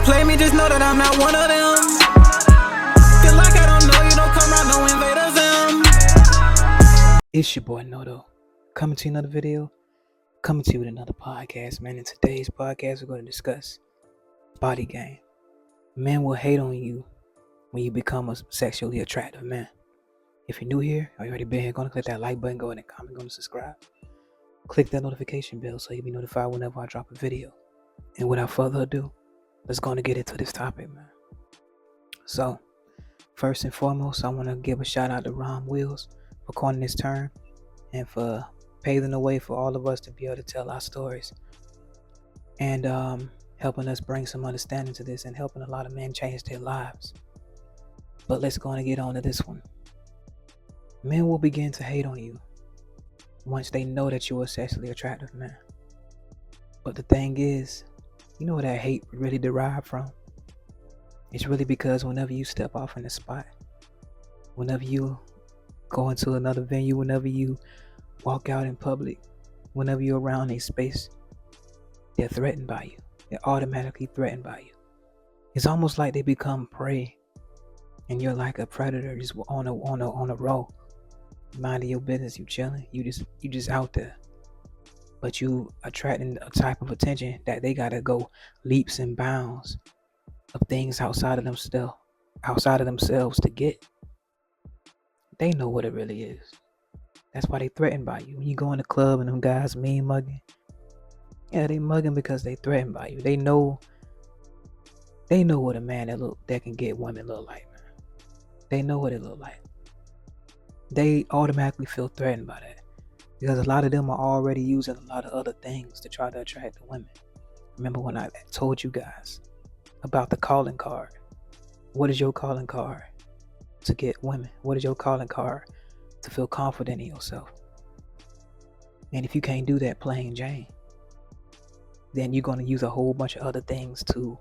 play me, just know that I'm not one of them. Feel like I don't know you, don't come around, no invaders them. It's your boy Noto, coming to you another video, coming to you with another podcast, man. In today's podcast, we're going to discuss body game. Men will hate on you when you become a sexually attractive man. If you're new here, or you already been here, go and click that like button, go ahead and comment, go and subscribe. Click that notification bell so you'll be notified whenever I drop a video. And without further ado, let's go and get into this topic, man. So, first and foremost, I want to give a shout out to Ron Wills for coining this term and for paving the way for all of us to be able to tell our stories and helping us bring some understanding to this and helping a lot of men change their lives. But let's go and get on to this one. Men will begin to hate on you once they know that you're a sexually attractive man. But the thing is, you know where that hate really derived from? It's really because whenever you step off in the spot, whenever you go into another venue, whenever you walk out in public, whenever you're around a space, they're threatened by you. They're automatically threatened by you. It's almost like they become prey, and you're like a predator just on a row, minding your business. You chilling. You just out there, but you attracting a type of attention that they gotta go leaps and bounds of things outside of themselves to get. They know what it really is. That's why they threatened by you. When you go in the club and them guys mean mugging, yeah, they mugging because they threatened by you. They know what a man that can get women look like, man. They know what it look like. They automatically feel threatened by that because a lot of them are already using a lot of other things to try to attract the women. Remember when I told you guys about the calling card? What is your calling card to get women? What is your calling card to feel confident in yourself? And if you can't do that plain Jane, then you're going to use a whole bunch of other things to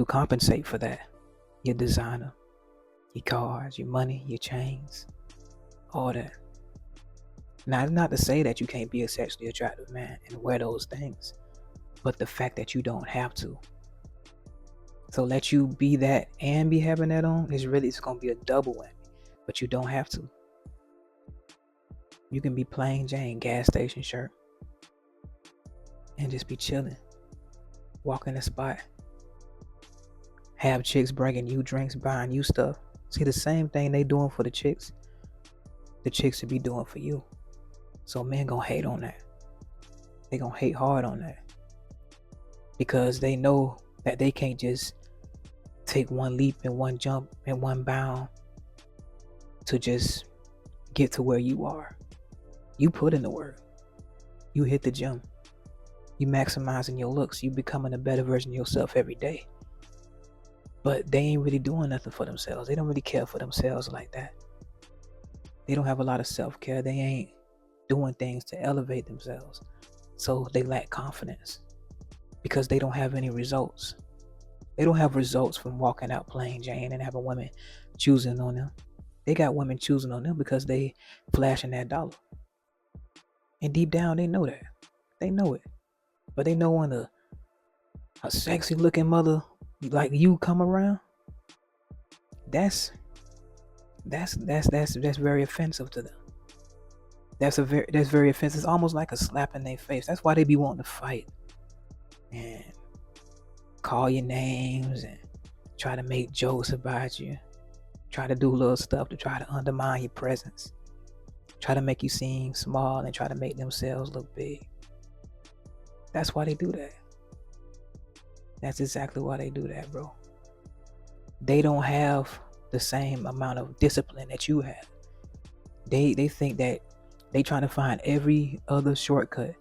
compensate for that. Your designer, your cars, your money, your chains, all that. Now, it's not to say that you can't be a sexually attractive man and wear those things, but the fact that you don't have to. So let you be that and be having that on it's going to be a double whammy, but you don't have to. You can be plain Jane, gas station shirt, and just be chilling, walk in the spot, have chicks bringing you drinks, buying you stuff. See, the same thing they doing for the chicks should be doing for you. So men gonna hate on that. They gonna hate hard on that because they know that they can't just take one leap and one jump and one bound to just get to where you are. You put in the work. You hit the gym. You maximizing your looks. You becoming a better version of yourself every day. But they ain't really doing nothing for themselves. They don't really care for themselves like that. They don't have a lot of self-care. They ain't doing things to elevate themselves. So they lack confidence because they don't have any results. They don't have results from walking out plain Jane and having women choosing on them. They got women choosing on them because they flashing that dollar. And deep down, they know that. They know it. But they know when a sexy looking mother like you come around, that's very offensive to them. That's very offensive. It's almost like a slap in their face. That's why they be wanting to fight and call your names and try to make jokes about you, try to do little stuff to try to undermine your presence, try to make you seem small and try to make themselves look big. That's why they do that. That's exactly why they do that, bro. They don't have the same amount of discipline that you have. They think that they trying to find every other shortcut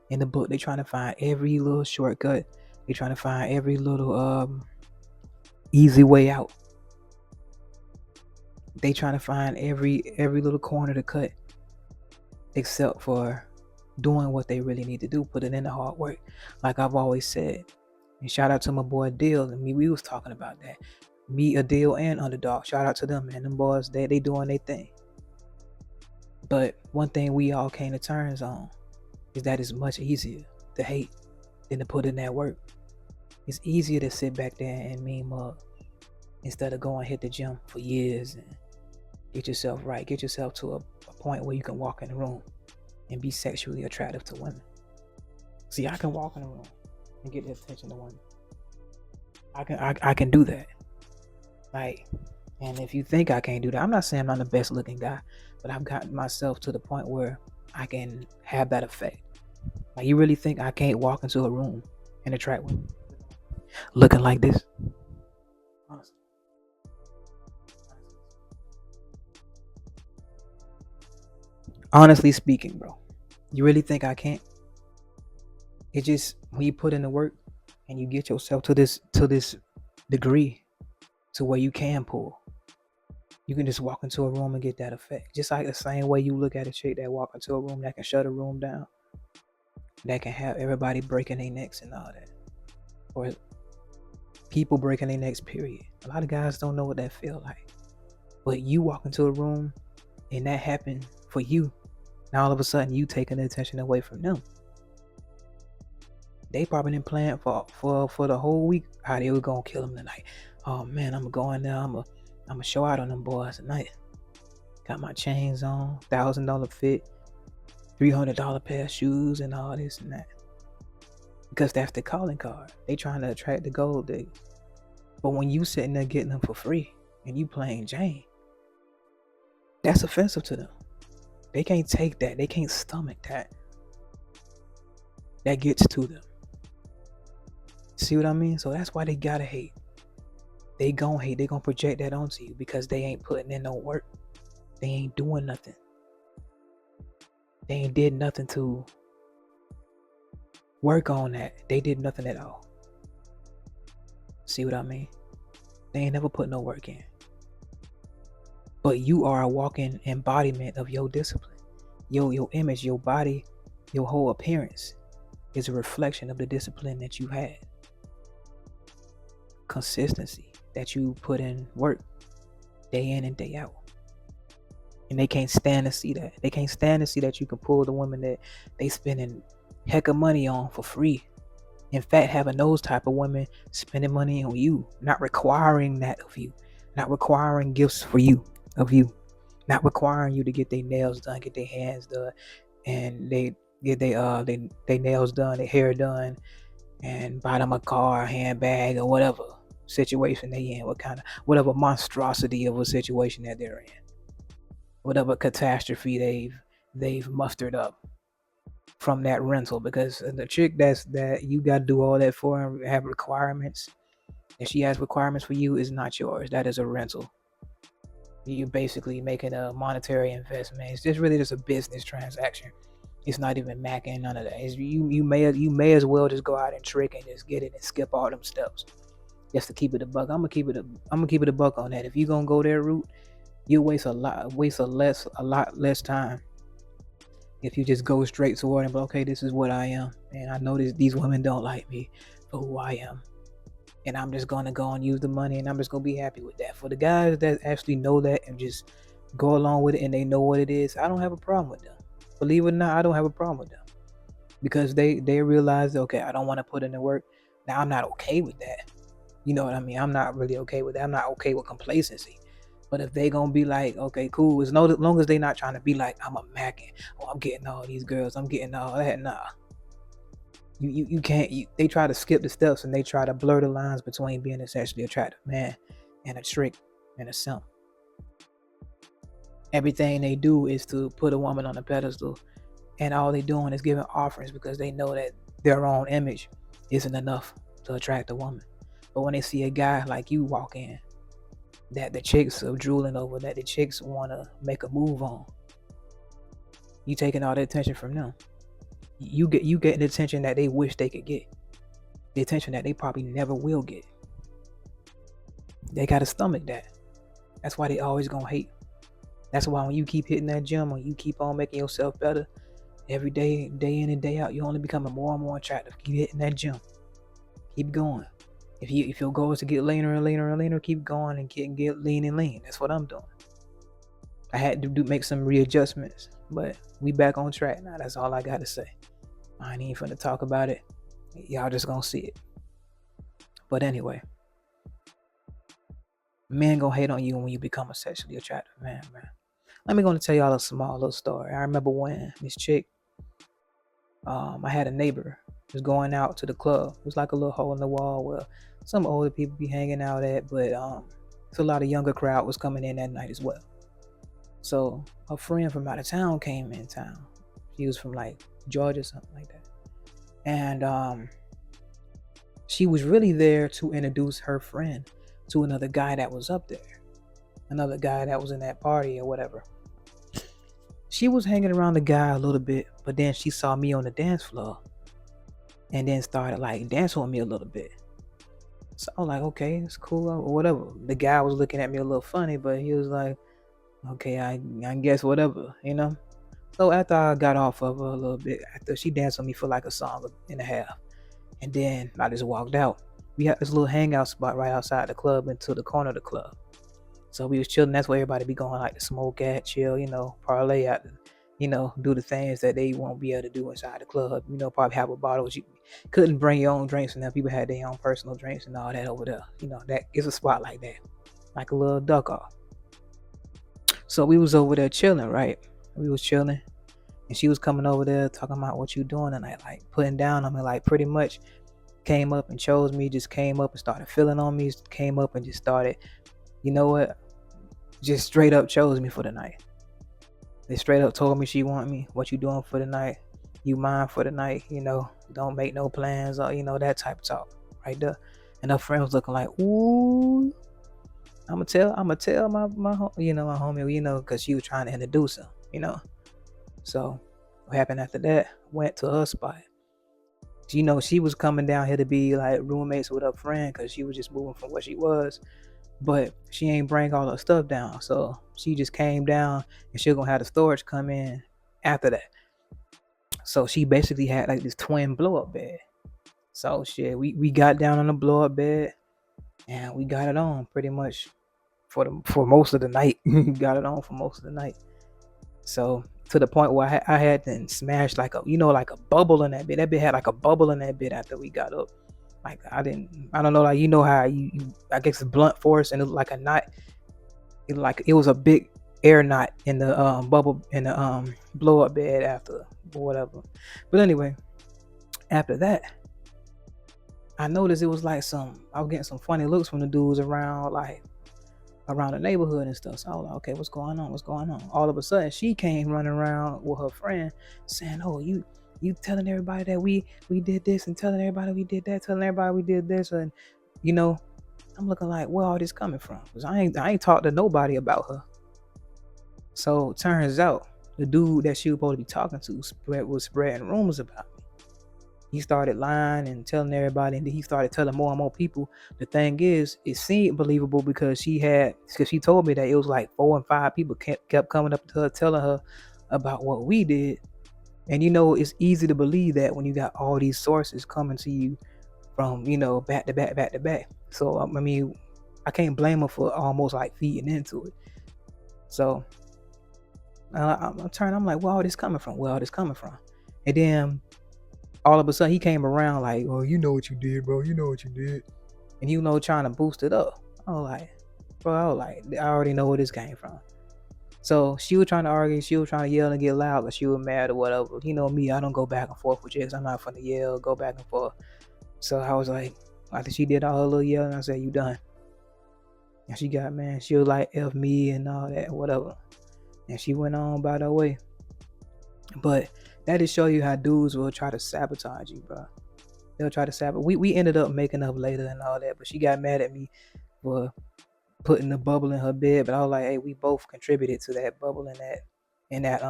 in the book. They trying to find every little shortcut. They trying to find every little easy way out. They trying to find every little corner to cut, except for doing what they really need to do, putting in the hard work. Like I've always said, and shout out to my boy Adil and me. We was talking about that. Me, Adil, and Underdog. Shout out to them, man. Them boys, they doing their thing. But one thing we all came to terms on is that it's much easier to hate than to put in that work. It's easier to sit back there and meme up instead of going hit the gym for years and get yourself right. Get yourself to a point where you can walk in the room and be sexually attractive to women. See, I can walk in the room and get the attention of women. I can do that. Like, and if you think I can't do that, I'm not saying I'm the best looking guy, but I've gotten myself to the point where I can have that effect. Like, you really think I can't walk into a room and attract women looking like this? Honestly. Honestly speaking, bro, you really think I can't? It just, when you put in the work and you get yourself to this degree to where you can pull, you can just walk into a room and get that effect. Just like the same way you look at a chick that walk into a room that can shut a room down, that can have everybody breaking their necks and all that, or people breaking their necks, period. A lot of guys don't know what that feel like. But you walk into a room and that happened for you. Now all of a sudden you taking the attention away from them. They probably didn't plan for the whole week how they were gonna kill them tonight. Oh man, I'm going there. I'm gonna show out on them boys tonight. Got my chains on, $1,000 fit, $300 pair of shoes, and all this and that. Because that's the calling card. They trying to attract the gold diggers. But when you sitting there getting them for free and you playing Jane, that's offensive to them. They can't take that. They can't stomach that. That gets to them. See what I mean? So that's why they gotta hate. They gon' hate. They gonna project that onto you because they ain't putting in no work. They ain't doing nothing. They ain't did nothing to work on that. They did nothing at all. See what I mean? They ain't never put no work in. But you are a walking embodiment of your discipline. Your image, your body, your whole appearance is a reflection of the discipline that you had. Consistency, that you put in work day in and day out. And they can't stand to see that. They can't stand to see that you can pull the women that they spending heck of money on for free. In fact, having those type of women spending money on you, not requiring that of you, not requiring gifts for you, of you, not requiring you to get their nails done, get their hands done, and they get their nails done, their hair done, and buy them a car, handbag, or whatever situation they in, whatever monstrosity of a situation that they're in, whatever catastrophe they've mustered up from that rental. Because the chick that you got to do all that for and have requirements, and she has requirements for you, is not yours. That is a rental. You're basically making a monetary investment. It's just really just a business transaction. It's not even macking, none of that. You may as well just go out and trick and just get it and skip all them steps just to keep it a buck. I'm gonna keep it a buck on that. If you gonna go that route, you waste a lot less time if you just go straight toward it. But okay, this is what I am, and I know these women don't like me for who I am, and I'm just gonna go and use the money, and I'm just gonna be happy with that. For the guys that actually know that and just go along with it and they know what it is, I don't have a problem with them. Believe it or not, I don't have a problem with them, because they realize, okay, I don't want to put in the work. Now, I'm not okay with that. You know what I mean? I'm not really okay with that. I'm not okay with complacency. But if they gonna be like, okay, cool, as long as they not trying to be like, I'm a mackin', I'm getting all these girls, I'm getting all that, nah. You can't. They try to skip the steps and they try to blur the lines between being a sexually attractive man and a trick and a simp. Everything they do is to put a woman on a pedestal, and all they doing is giving offerings because they know that their own image isn't enough to attract a woman. But when they see a guy like you walk in, that the chicks are drooling over, that the chicks want to make a move on, you taking all the attention from them. You getting the attention that they wish they could get, the attention that they probably never will get. They gotta stomach that. That's why they always gonna hate. That's why when you keep hitting that gym, or you keep on making yourself better every day, day in and day out, you're only becoming more and more attractive. Keep hitting that gym. Keep going. If your goal is to get leaner and leaner and leaner, keep going and get lean and lean. That's what I'm doing. I had to make some readjustments, but we back on track now. That's all I got to say. I ain't even finna talk about it. Y'all just gonna see it. But anyway, men gonna hate on you when you become a sexually attractive man. Let me gonna tell y'all a small little story. I remember when this chick, I had a neighbor was going out to the club. It was like a little hole in the wall where some older people be hanging out at, but so a lot of younger crowd was coming in that night as well. So a friend from out of town came in town. She was from like Georgia, something like that. And she was really there to introduce her friend to another guy that was up there, another guy that was in that party or whatever. She was hanging around the guy a little bit, but then she saw me on the dance floor and then started like dancing with me a little bit. So I was like, okay, it's cool or whatever. The guy was looking at me a little funny, but he was like, okay, I guess whatever, you know? So after I got off of her a little bit, after she danced with me for like a song and a half, and then I just walked out. We had this little hangout spot right outside the club into the corner of the club. So we was chilling. That's where everybody be going, like to smoke at, chill, parlay out, do the things that they won't be able to do inside the club. Probably have a bottle. You couldn't bring your own drinks, and then people had their own personal drinks and all that over there. That is a spot like that, like a little duck off. So we was over there chilling, right? We was chilling, and she was coming over there talking about what you doing, and I like putting down on me, like pretty much came up and chose me, just came up and started feeling on me, came up and just started, you know what? Just straight up chose me for the night. They straight up told me she want me. What you doing for the night? You mine for the night? Don't make no plans or that type of talk right there. And her friend was looking like, ooh, I'ma tell my my homie, because she was trying to introduce him, So what happened after that? Went to her spot. She was coming down here to be like roommates with her friend because she was just moving from where she was. But she ain't bring all her stuff down, so she just came down and she gonna have the storage come in after that. So she basically had like this twin blow up bed. So shit, we got down on the blow up bed and we got it on pretty much for most of the night. Got it on for most of the night. So to the point where I had to smash like a bubble in that bed. That bed had like a bubble in that bed after we got up. Like I don't know, like how you I guess it's blunt force and it looked like a knot. It was a big air knot in the bubble in the blow up bed after or whatever. But anyway, after that, I noticed it was like I was getting some funny looks from the dudes around the neighborhood and stuff. So I was like, okay, what's going on? All of a sudden she came running around with her friend saying, oh, you telling everybody that we did this and telling everybody we did that, telling everybody we did this, and I'm looking like, where all this coming from? Because I ain't talked to nobody about her. So it turns out the dude that she was supposed to be talking to was spreading rumors about me. He started lying and telling everybody, and then he started telling more and more people. The thing is, it seemed believable because she told me that it was like 4 and 5 people kept coming up to her telling her about what we did. And it's easy to believe that when you got all these sources coming to you from back to back. So I mean, I can't blame her for almost like feeding into it. So I'm like, where all this coming from? And then all of a sudden he came around like, oh, you know what you did, bro. And trying to boost it up. I was like, I already know where this came from. So she was trying to argue, she was trying to yell and get loud because she was mad or whatever. Me, I don't go back and forth with chicks. I'm not finna yell, go back and forth. So I was like, after she did all her little yelling, I said, you done? And she got mad. She was like, F me and all that, whatever. And she went on about her way. But that just show you how dudes will try to sabotage you, bro. They'll try to sabotage. We ended up making up later and all that, but she got mad at me for putting the bubble in her bed. But I was like, hey, we both contributed to that bubble in that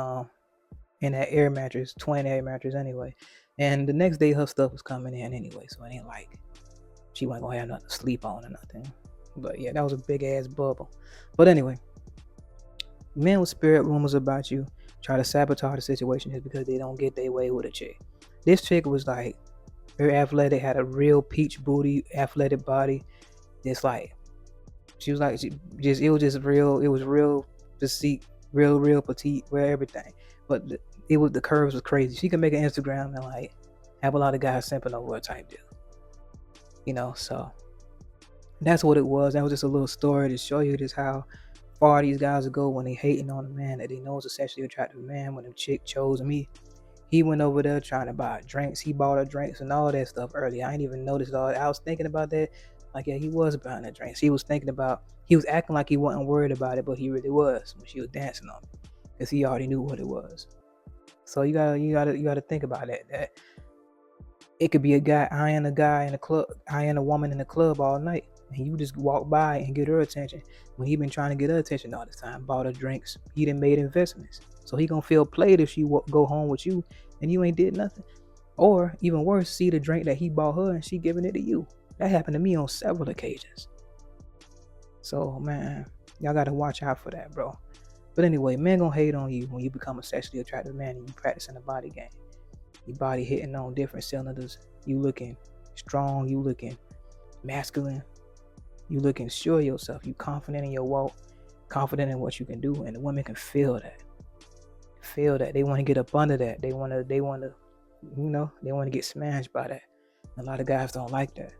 air mattress, twin air mattress anyway. And the next day her stuff was coming in anyway, so it ain't like she wasn't gonna have nothing to sleep on or nothing. But yeah, that was a big ass bubble. But anyway, men with spirit rumors about you try to sabotage the situation just because they don't get their way with a chick. This chick was like very athletic, had a real peach booty, athletic body. Just like she was like, it was just real. It was real physique, real petite, real everything. But the curves was crazy. She could make an Instagram and like have a lot of guys simping over her type deal. So That's what it was. That was just a little story to show you just how far these guys will go when they hating on a man that they know is a sexually attractive man. When the chick chose me, he went over there trying to buy drinks. He bought her drinks and all that stuff earlier. I ain't even noticed all that. I was thinking about that. Like, yeah, he was buying the drinks. He was acting like he wasn't worried about it, but he really was when she was dancing on him, because he already knew what it was. So you gotta think about that. That it could be a guy eyeing a woman in the club all night, and you just walk by and get her attention when he been trying to get her attention all this time. Bought her drinks. He done made investments, so he gonna feel played if she go home with you and you ain't did nothing. Or even worse, see the drink that he bought her and she giving it to you. That happened to me on several occasions. So man, y'all gotta watch out for that, bro. But anyway, men gonna hate on you when you become a sexually attractive man and you practicing the body game. Your body hitting on different cylinders. You looking strong. You looking masculine. You looking sure of yourself. You confident in your walk. Confident in what you can do. And the women can feel that. They want to get up under that. They want to get smashed by that. A lot of guys don't like that,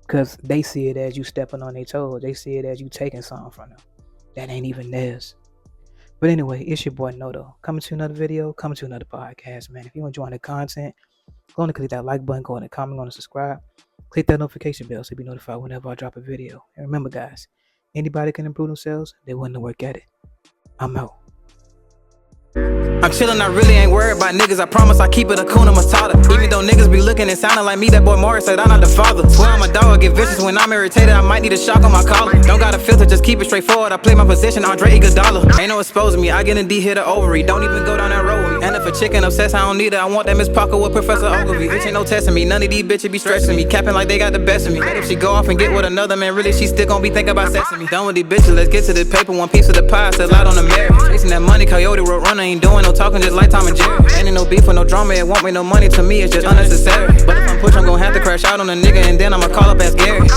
because they see it as you stepping on their toes. They see it as you taking something from them that ain't even theirs. But anyway, it's your boy Noto, coming to another video, coming to another podcast, man. If you enjoying the content, go on and click that like button, go on and comment, go on and subscribe. Click that notification bell so you'll be notified whenever I drop a video. And remember, guys, anybody can improve themselves. They're willing to work at it. I'm out. I'm chillin', I really ain't worried about niggas. I promise I keep it Hakuna Matata. Even though niggas be looking and sounding like me, that boy Morris said I'm not the father. Swear I'm a dog, get vicious when I'm irritated. I might need a shock on my collar. Don't got a filter, just keep it straightforward. I play my position, Andre Iguodala. Ain't no exposing me, I get in D, hit a ovary. Don't even go down that road with me. And if a chicken obsessed, I don't need it. I want that Miss Parker with Professor Ogilvy. Bitch ain't no testing me, none of these bitches be stressing me. Capping like they got the best of me. But if she go off and get with another man, really she still gon' be thinking about sexing me. Done with these bitches, let's get to the paper. One piece of the pie, still out on the merit. Chasing that money, Coyote Road Runner, ain't doing no talking, just like Tom and Jerry. Ain't no beef or no drama, it won't make no money to me, it's just unnecessary. But if I'm pushed, I'm gon' have to crash out on a nigga, and then I'ma call up as Gary.